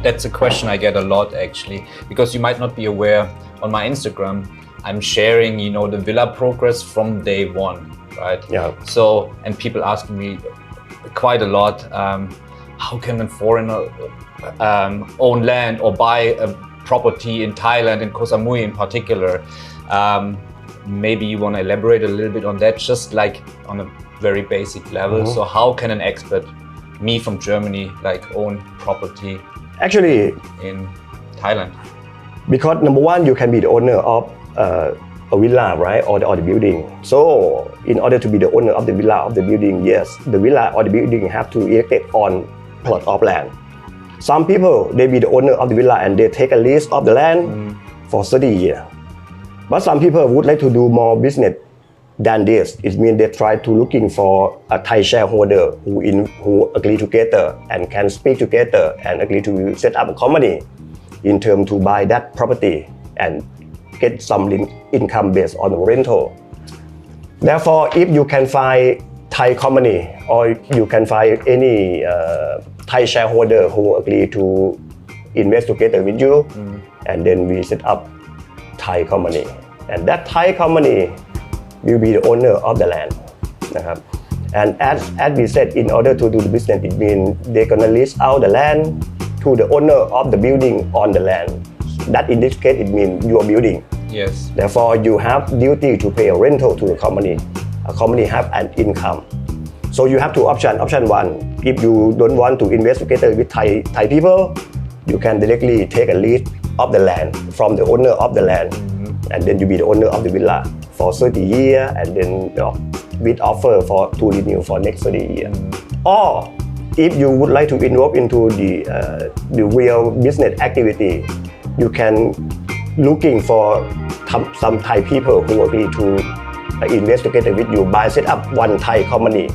That's a question I get a lot actually, because you might not be aware, on my Instagram, I'm sharing, you know, the villa progress from day one, right? Yeah. So, and people ask me quite a lot, how can a foreigner own land or buy a property in Thailand, in Koh Samui in particular? Maybe you want to elaborate a little bit on that, just like on a very basic level. So how can an expert, me from Germany, like own property Actually, in Thailand? because number one, you can be the owner of a villa, right, or the building. So in order to be the owner of the villa, of the building, yes, the villa or the building have to erect it on plot of land. Some people, they be the owner of the villa and they take a lease of the land for 30 years. But some people would like to do more business than this. It means they try to looking for a Thai shareholder who agree together and can speak together and agree to set up a company in terms to buy that property and get some income based on the rental. Therefore, if you can find Thai company or you can find any Thai shareholder who agree to invest together with you, and then we set up Thai company, and that Thai company will be the owner of the land. And as we said, in order to do the business, it means they're gonna lease out the land to the owner of the building on the land. That in this case, it means your building. Yes. Therefore, you have duty to pay a rental to the company. A company have an income. So you have two options. Option one, if you don't want to invest together with Thai people, you can directly take a lease of the land from the owner of the land, and then you be the owner of the villa for 30 years, and then with offer to renew for next 30 years. Or if you would like to involve into the real business activity, you can looking for some Thai people who agree to invest together with you, set up one Thai company,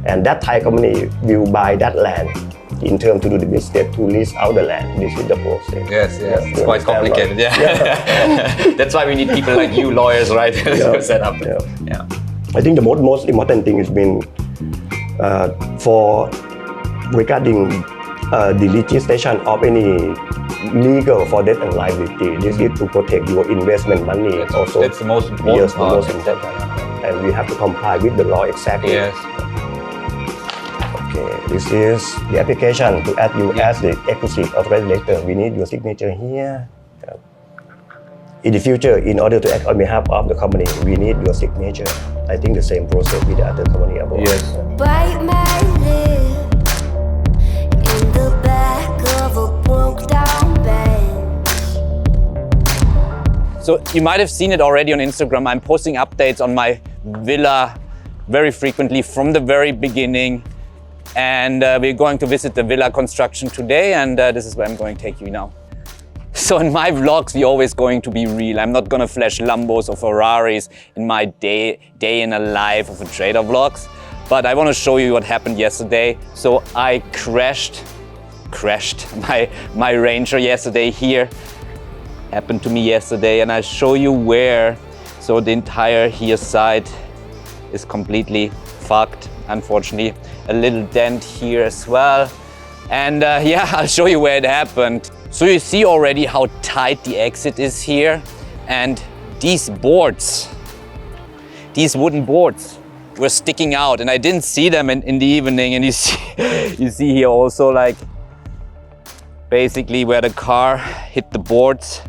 and that Thai company will buy that land in terms to do the business to lease out the land. This is the process. Yes, it's quite complicated. Yeah. That's why we need people like you, lawyers, right, to set up. Yeah. I think the most important thing has been for regarding the legislation of any legal for debt and liability. This is to protect your investment money. That's the most important. Yes, the most important. And we have to comply with the law exactly. Yes. Okay, this is the application to add you as the exclusive authorized director. We need your signature here. In the future, in order to act on behalf of the company, we need your signature. I think the same process with the other company above. Yes. Bite my lip in the back of a broke down bench. So you might have seen it already on Instagram. I'm posting updates on my villa very frequently from the very beginning. And we're going to visit the villa construction today, and this is where I'm going to take you now. So in my vlogs, we're always going to be real. I'm not gonna flash Lambos or Ferraris in my day in a life of a trader vlogs, but I want to show you what happened yesterday. So I crashed my Ranger yesterday here. Happened to me yesterday, and I'll show you where. So the entire here side is completely fucked, unfortunately. A little dent here as well. And yeah, I'll show you where it happened. So you see already how tight the exit is here. And these boards, these wooden boards were sticking out, and I didn't see them in the evening. And you see here also like basically where the car hit the boards.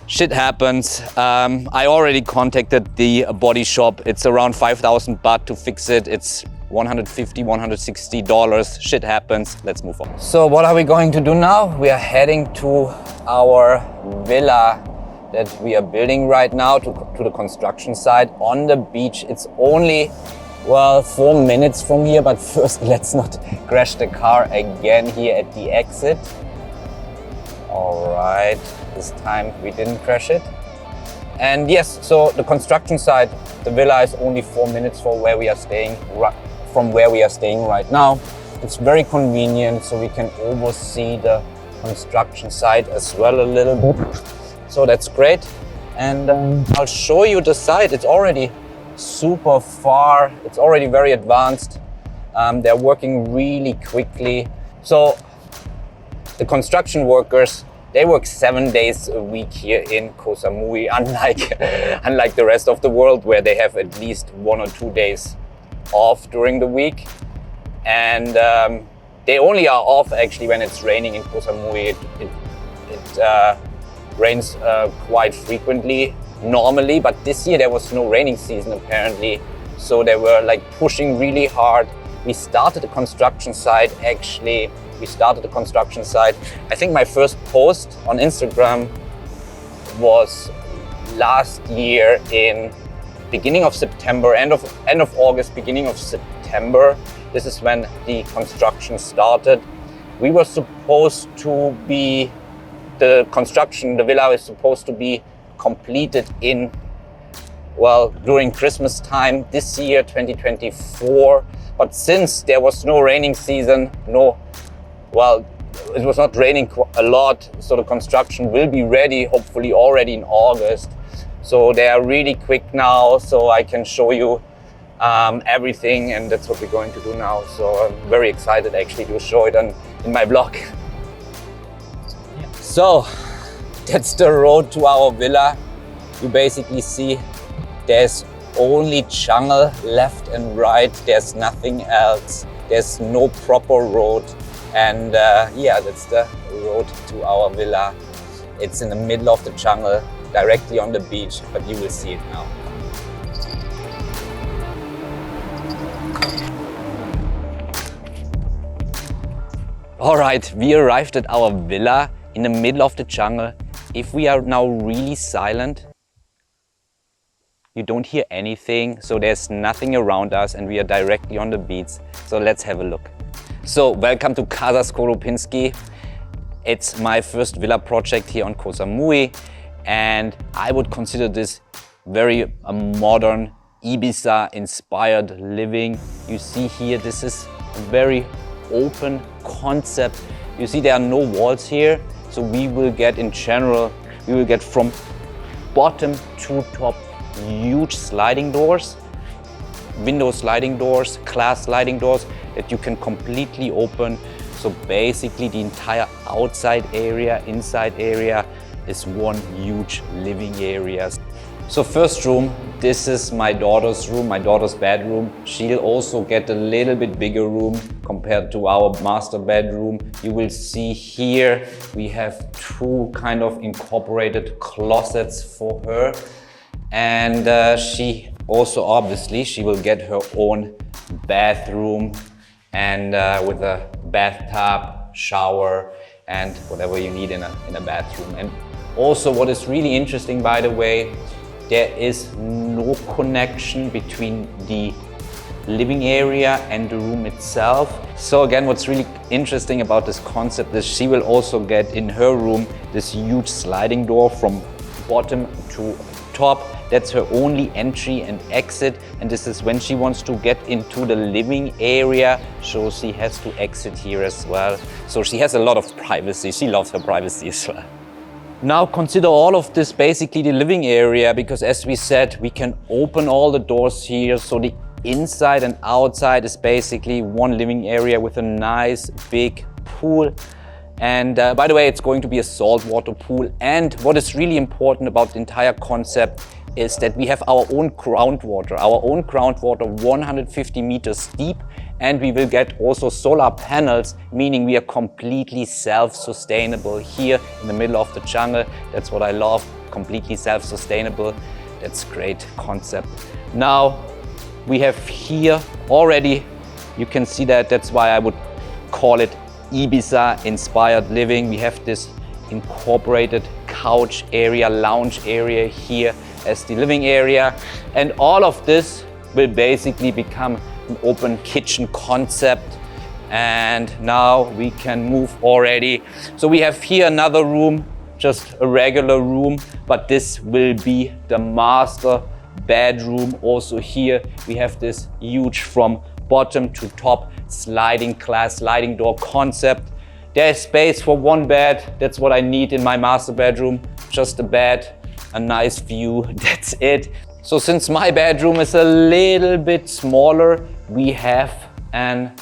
Shit happens. I already contacted the body shop. It's around 5,000 baht to fix it. It's $150, $160. Shit happens. Let's move on. So what are we going to do now? We are heading to our villa that we are building right now, to the construction site on the beach. It's only, well, 4 minutes from here, but first let's not crash the car again here at the exit. All right, this time we didn't crash it. And yes, so the construction site, the villa is only 4 minutes from where we are staying right now. It's very convenient, so we can oversee the construction site as well a little bit. So that's great. And I'll show you the site. It's already super far. It's already very advanced. They're working really quickly. So the construction workers, they work 7 days a week here in Koh Samui, unlike the rest of the world where they have at least 1 or 2 days off during the week. And they only are off actually when it's raining in Koh Samui. It rains quite frequently normally, but this year there was no raining season apparently. So they were like pushing really hard. We started the construction site actually. I think my first post on Instagram was last year in beginning of September, end of August, beginning of September. This is when the construction started. We were supposed to be, the villa is supposed to be completed during Christmas time this year, 2024. But since there was no raining season, it was not raining a lot, so the construction will be ready hopefully already in August. So they are really quick now, so I can show you everything, and that's what we're going to do now. So I'm very excited actually to show it in my vlog. So that's the road to our villa. You basically see there's only jungle left and right. There's nothing else. There's no proper road. And that's the road to our villa. It's in the middle of the jungle, directly on the beach, but you will see it now. All right, we arrived at our villa in the middle of the jungle. If we are now really silent, you don't hear anything, so there's nothing around us and we are directly on the beach. So let's have a look. So welcome to Casa Skorupinski. It's my first villa project here on Koh Samui, and I would consider this very modern Ibiza inspired living. You see here, this is a very open concept. You see there are no walls here, so we will get from bottom to top huge sliding doors, window sliding doors, glass sliding doors that you can completely open. So basically the entire outside area, inside area is one huge living area. So first room, this is my daughter's room, my daughter's bedroom. She'll also get a little bit bigger room compared to our master bedroom. You will see here we have two kind of incorporated closets for her. And she also, obviously, she will get her own bathroom and with a bathtub, shower, and whatever you need in a bathroom. And also what is really interesting, by the way, there is no connection between the living area and the room itself. So again, what's really interesting about this concept is she will also get in her room this huge sliding door from bottom to top. That's her only entry and exit, and this is when she wants to get into the living area, so she has to exit here as well. So she has a lot of privacy. She loves her privacy as well. Now consider all of this basically the living area, because as we said, we can open all the doors here. So the inside and outside is basically one living area with a nice big pool. And by the way, it's going to be a saltwater pool. And what is really important about the entire concept is that we have our own groundwater 150 meters deep, and we will get also solar panels, meaning we are completely self-sustainable here in the middle of the jungle. That's what I love, completely self-sustainable. That's a great concept. Now we have here already, you can see that's why I would call it Ibiza inspired living. We have this incorporated couch area, lounge area here as the living area, and all of this will basically become an open kitchen concept. And now we can move already. So we have here another room, just a regular room, but this will be the master bedroom. Also here we have this huge from bottom to top sliding glass sliding door concept. There is space for one bed. That's what I need in my master bedroom. Just a bed, a nice view, that's it. So since my bedroom is a little bit smaller, we have an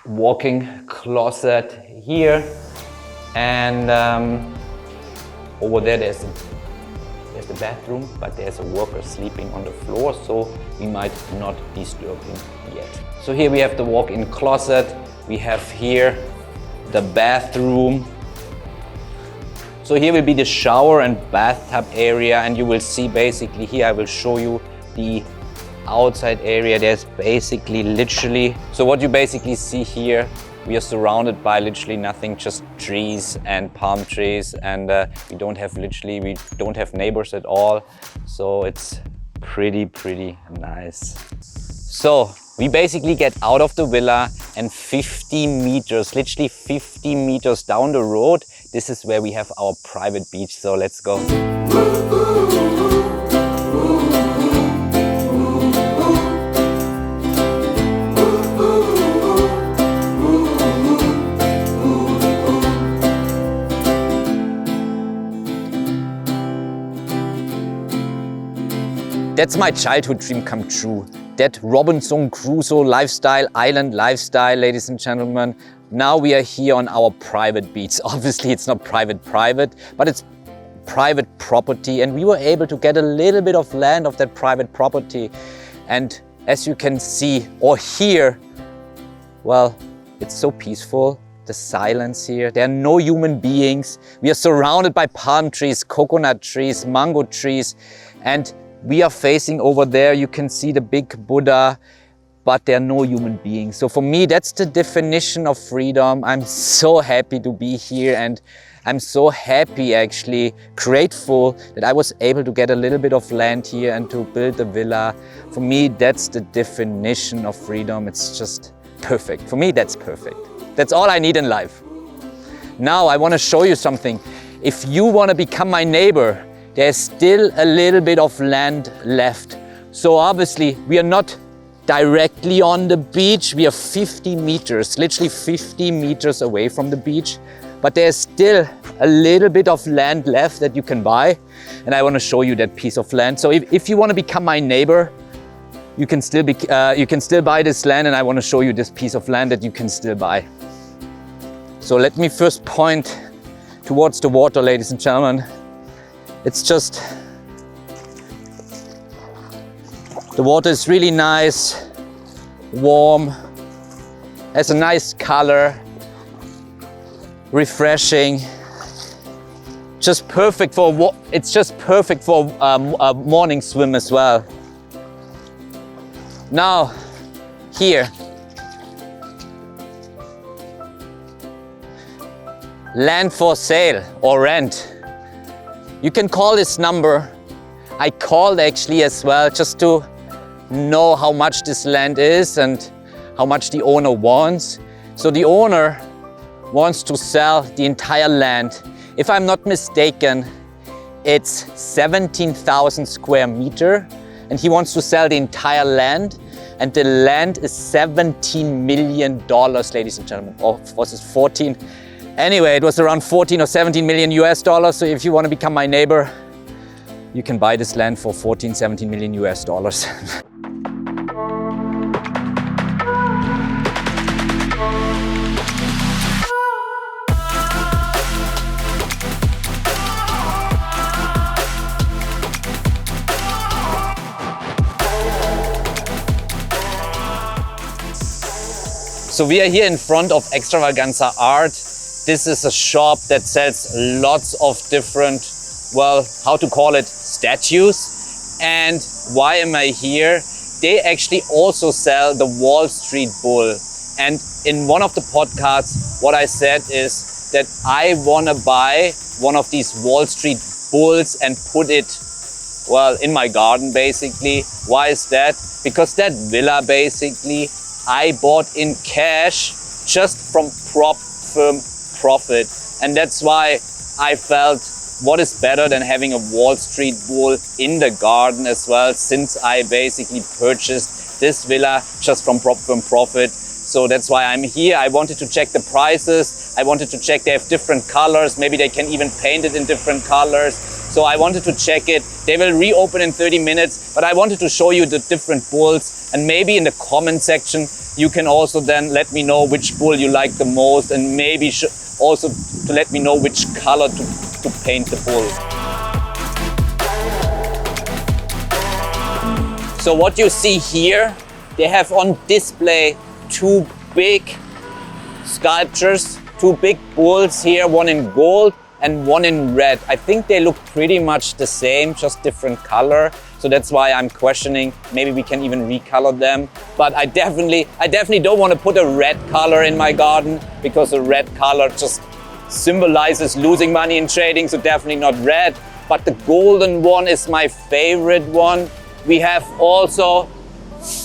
walk-in closet here, and over there there's the bathroom, but there's a worker sleeping on the floor, so we might not disturb him yet. So here we have the walk-in closet. We have here the bathroom. So here will be the shower and bathtub area, and you will see basically here I will show you the outside area. There's basically literally, so what you basically see here, we are surrounded by literally nothing, just trees and palm trees, and we don't have neighbors at all, so it's pretty nice. So we basically get out of the villa, and 50 meters, literally 50 meters down the road, this is where we have our private beach. So let's go. That's my childhood dream come true. That Robinson Crusoe lifestyle, island lifestyle, ladies and gentlemen. Now we are here on our private beach. Obviously it's not private, but it's private property, and we were able to get a little bit of land of that private property. And as you can see or hear, well, it's so peaceful. The silence here, there are no human beings. We are surrounded by palm trees, coconut trees, mango trees, and we are facing over there, you can see the big Buddha, but there are no human beings. So for me, that's the definition of freedom. I'm so happy to be here, and I'm so happy, actually grateful that I was able to get a little bit of land here and to build a villa. For me, that's the definition of freedom. It's just perfect. For me, that's perfect. That's all I need in life. Now I want to show you something. If you want to become my neighbor, there's still a little bit of land left. So obviously we are not directly on the beach. We are 50 meters, literally 50 meters away from the beach. But there's still a little bit of land left that you can buy. And I want to show you that piece of land. So if you want to become my neighbor, you can still buy this land, and I want to show you this piece of land that you can still buy. So let me first point towards the water, ladies and gentlemen. It's just, the water is really nice, warm, has a nice color, refreshing, just perfect for it's just perfect for a morning swim as well. Now, here, land for sale or rent. You can call this number. I called actually as well, just to know how much this land is and how much the owner wants. So the owner wants to sell the entire land. If I'm not mistaken, it's 17,000 square meter, and he wants to sell the entire land. And the land is $17 million, ladies and gentlemen. Or was it 14? Anyway, it was around 14 or 17 million US dollars. So if you want to become my neighbor, you can buy this land for 14, 17 million US dollars. So we are here in front of Extravaganza Art. This is a shop that sells lots of different, well, how to call it, statues. And why am I here? They actually also sell the Wall Street Bull. And in one of the podcasts, what I said is that I want to buy one of these Wall Street Bulls and put it, well, in my garden basically. Why is that? Because that villa basically I bought in cash just from prop firm profit. And that's why I felt, what is better than having a Wall Street Bull in the garden as well, since I basically purchased this villa just from prop firm profit. So that's why I'm here. I wanted to check the prices. I wanted to check they have different colors. Maybe they can even paint it in different colors. So I wanted to check it. They will reopen in 30 minutes, but I wanted to show you the different bulls, and maybe in the comment section you can also then let me know which bull you like the most, and maybe also to let me know which color to paint the bull. So what you see here, they have on display two big sculptures, two big bulls here, one in gold and one in red. I think they look pretty much the same, just different color. So that's why I'm questioning, maybe we can even recolor them. But I definitely don't want to put a red color in my garden, because the red color just symbolizes losing money in trading, so definitely not red. But the golden one is my favorite one. We have also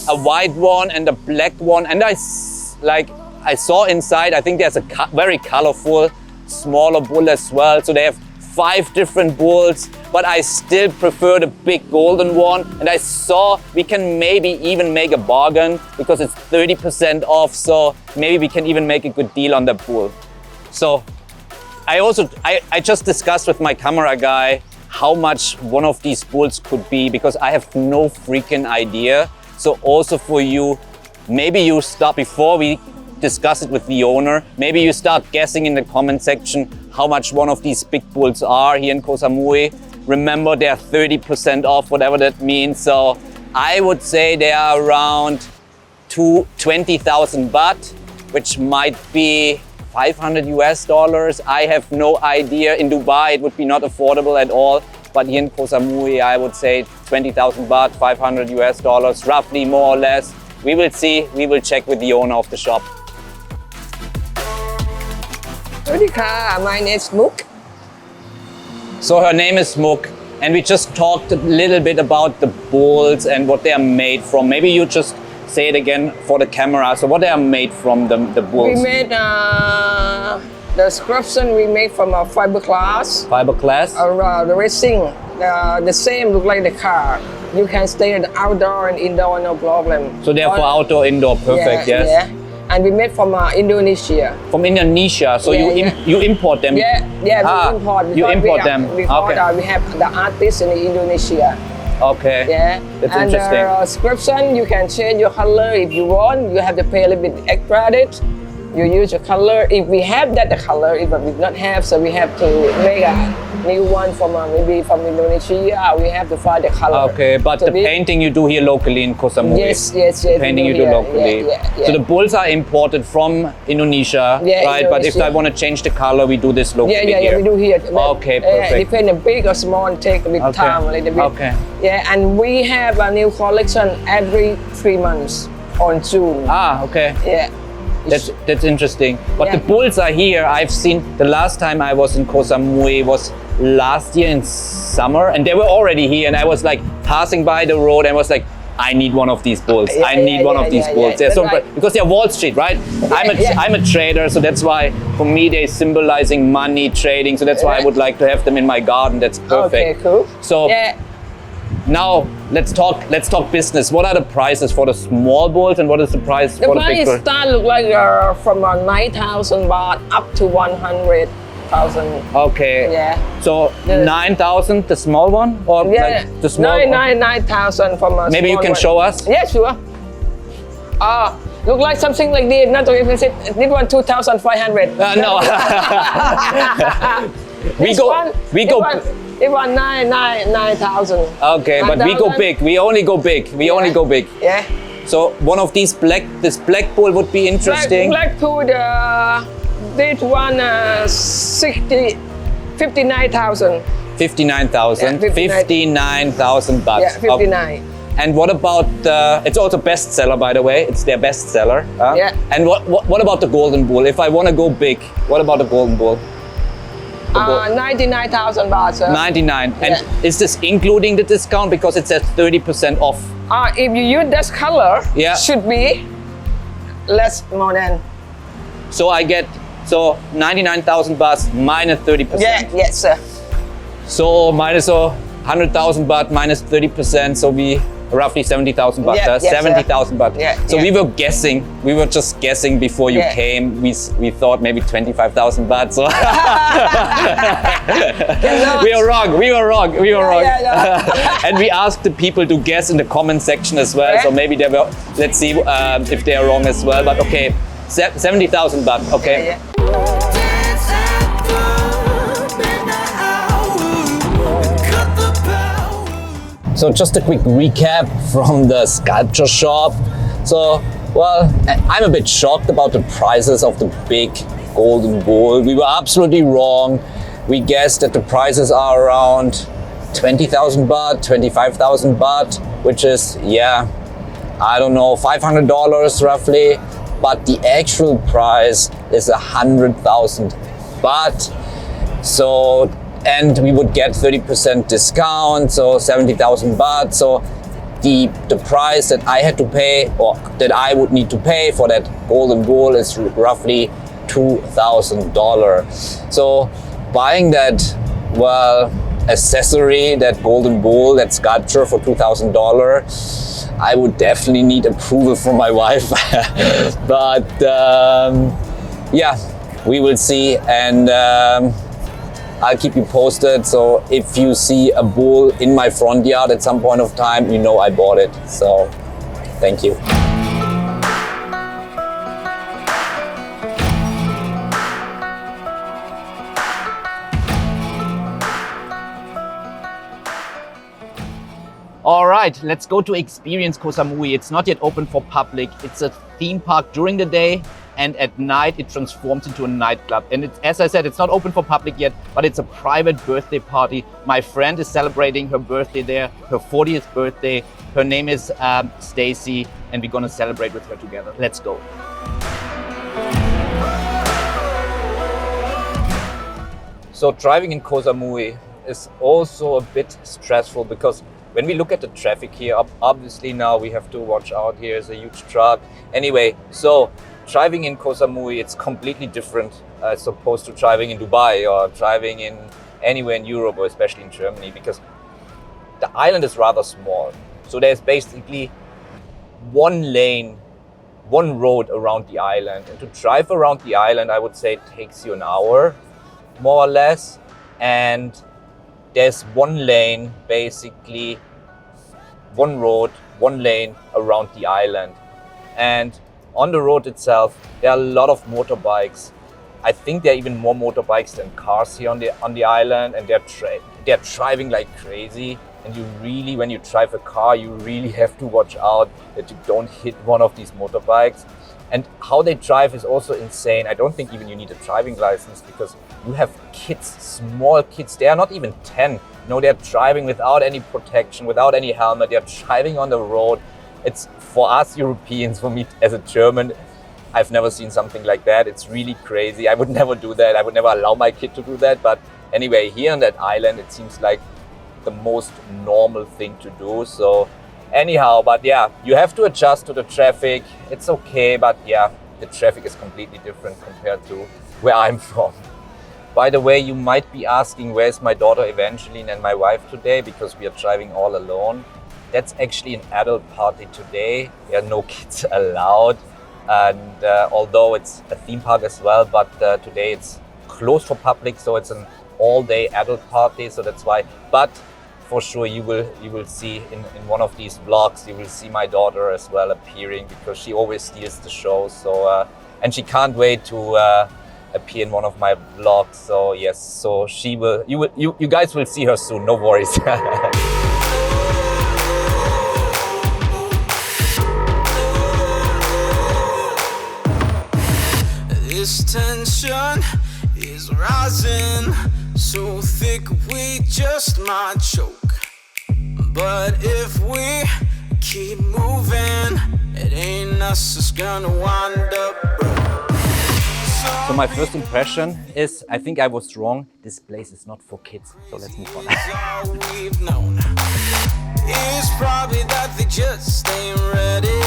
a white one and a black one, and I saw inside, I think there's a very colorful smaller bull as well. So they have 5 different bulls, but I still prefer the big golden one. And I saw we can maybe even make a bargain, because it's 30% off, so maybe we can even make a good deal on the bull. So I just discussed with my camera guy how much one of these bulls could be, because I have no freaking idea. So also for you, maybe you start, before we discuss it with the owner, maybe you start guessing in the comment section how much one of these big bulls are here in Koh Samui. Remember, they're 30% off, whatever that means. So I would say they are around 20,000 baht, which might be $500 US. I have no idea. In Dubai, it would be not affordable at all. But here in Koh Samui, I would say 20,000 baht, $500 US, roughly, more or less. We will see. We will check with the owner of the shop. My name is Mook. So her name is Mook, and we just talked a little bit about the bulls and what they are made from. Maybe you just say it again for the camera. So what they are made from, the bulls? We made the description we made from a fiberglass. Fiberglass? The racing, the same look like the car. You can stay at the outdoor and indoor, no problem. So they're for outdoor, indoor, perfect, yeah, yes. Yeah. And we made from Indonesia. From Indonesia, so you import them? Yeah, we import. You import them, Okay. We have the artists in Indonesia. Okay, Yeah, that's and interesting. the description, you can change your color if you want. You have to pay a little bit extra credit. You use your color. If we have that, the color, if we not have, so we have to make a new one from maybe from Indonesia. We have to find the color. Okay, but the painting you do here locally in Koh Samui? Yes. Painting you do locally. Yeah. So the bulls are imported from Indonesia, right? But if I want to change the color, we do this locally Yeah, here. we do here. Okay, perfect. Depend on big or small, take a bit time, a little bit. Okay. Yeah, and we have a new collection every 3 months on June. Okay. Yeah. That's interesting. But Yeah. the bulls are here. I've seen, the last time I was in Koh Samui was last year in summer, and they were already here, and I was like passing by the road and was like, I need one of these bulls. I need one of these bulls. They're so, right. because they're Wall Street, right? I'm a trader, so that's why for me they're symbolizing money, trading. So that's why I would like to have them in my garden. That's perfect. Okay, cool. So now let's talk business. What are the prices for the small bulls, and what is the price The for the big price bulls? start look like from 9,000 baht up to 100,000. Okay. Yeah. So 9,000, the small one, or Yeah. like the small? 9,000 from a Maybe you small can one. show us. Yeah, sure. Look like something like this. Not too expensive. This one 2,500. No. This one 9,000. Okay, but we go big. We only go big. We only go big. Yeah. So one of these this black bull would be interesting. Black pool, this one 59,000. 59,000. Yeah, 59,000 baht. Yeah, 59. And what about it's also bestseller, by the way. It's their bestseller. Yeah. And what about the golden bull? If I want to go big, what about the golden bull? 99,000 baht, sir. 99. And Yeah. is this including the discount, because it says 30% off? If you use this color, Yeah. should be less more than. So I get 99,000 baht minus 30%. Yes, sir. So minus 100,000 baht minus 30%. So we roughly 70,000 baht. Yeah, yes, 70,000 baht. Yeah, so yeah. we were guessing. We were just guessing before you Yeah. came. We thought maybe 25,000 baht. So we were wrong. We were wrong. We were wrong. yeah. And we asked the people to guess in the comment section as well. So Yeah. maybe they were. Let's see if they are wrong as well. But okay, 70,000 baht. Okay. Yeah. Dance at the midnight hour. Cut the power. So just a quick recap from the sculpture shop. So, well, I'm a bit shocked about the prices of the big golden bull. We were absolutely wrong. We guessed that the prices are around 20,000 baht, 25,000 baht, which is, yeah, I don't know, $500 roughly. But the actual price is 100,000 baht. So, and we would get 30% discount, so 70,000 baht. So the price that I had to pay, or that I would need to pay for that golden bull, is roughly $2,000. So buying that, well, accessory, that golden bull, that sculpture for $2,000, I would definitely need approval from my wife. But yeah, we will see, and I'll keep you posted. So if you see a bull in my front yard at some point of time, you know I bought it. So thank you. All right, let's go to experience Koh Samui. It's not yet open for public. It's a theme park during the day, and at night it transforms into a nightclub. And it's, as I said, it's not open for public yet, but it's a private birthday party. My friend is celebrating her birthday there, her 40th birthday. Her name is Stacy, and we're gonna celebrate with her together. Let's go. So driving in Koh Samui is also a bit stressful, because when we look at the traffic here, obviously now we have to watch out. Here is a huge truck. Anyway, so driving in Koh Samui, it's completely different as opposed to driving in Dubai or driving in anywhere in Europe, or especially in Germany, because the island is rather small. So there's basically one lane, one road around the island. And to drive around the island, I would say it takes you an hour, more or less. And there's one lane, basically one road, one lane around the island. And on the road itself, there are a lot of motorbikes. I think there are even more motorbikes than cars here on the island, and they're driving like crazy. And you really, when you drive a car, you really have to watch out that you don't hit one of these motorbikes. And how they drive is also insane. I don't think even you need a driving license, because you have kids, small kids. They are not even 10. No, they're driving without any protection, without any helmet. They're driving on the road. It's, for us Europeans, for me as a German, I've never seen something like that. It's really crazy. I would never do that. I would never allow my kid to do that. But anyway, here on that island, it seems like the most normal thing to do. So anyhow, but yeah, you have to adjust to the traffic. It's okay, but yeah, the traffic is completely different compared to where I'm from. By the way, you might be asking, where's my daughter Evangeline and my wife today, because we are driving all alone. That's actually an adult party today. There are no kids allowed. And although it's a theme park as well, but today it's closed for public, so it's an all-day adult party, so that's why. But for sure you will see in one of these vlogs, you will see my daughter as well appearing, because she always steals the show. So and she can't wait to appear in one of my vlogs. So yes, so she will, you guys will see her soon, no worries. This tension is rising, so thick we just might choke. But if we keep moving, it ain't us that's gonna wind up broke. So my first impression is, I think I was wrong. This place is not for kids. So let's move on. All we've known is probably that they just ain't ready.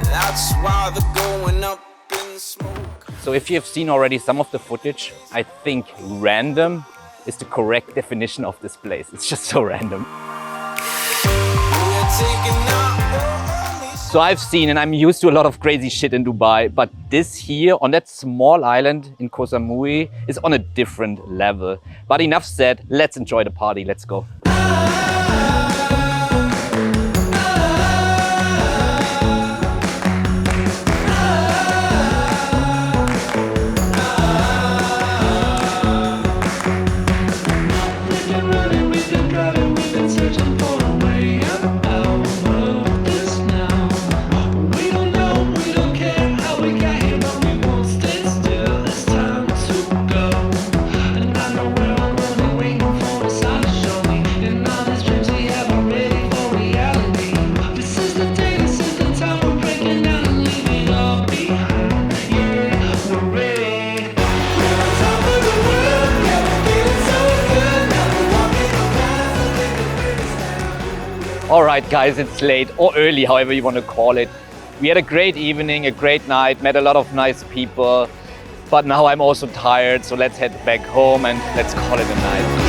That's why they're going up in smoke. So if you have seen already some of the footage, I think random is the correct definition of this place. It's just so random. We're taking So I've seen, and I'm used to a lot of crazy shit in Dubai, but this here on that small island in Koh Samui is on a different level. But enough said, let's enjoy the party, let's go. All right, guys, it's late or early, however you want to call it. We had a great evening, a great night, met a lot of nice people, but now I'm also tired, so let's head back home and let's call it a night.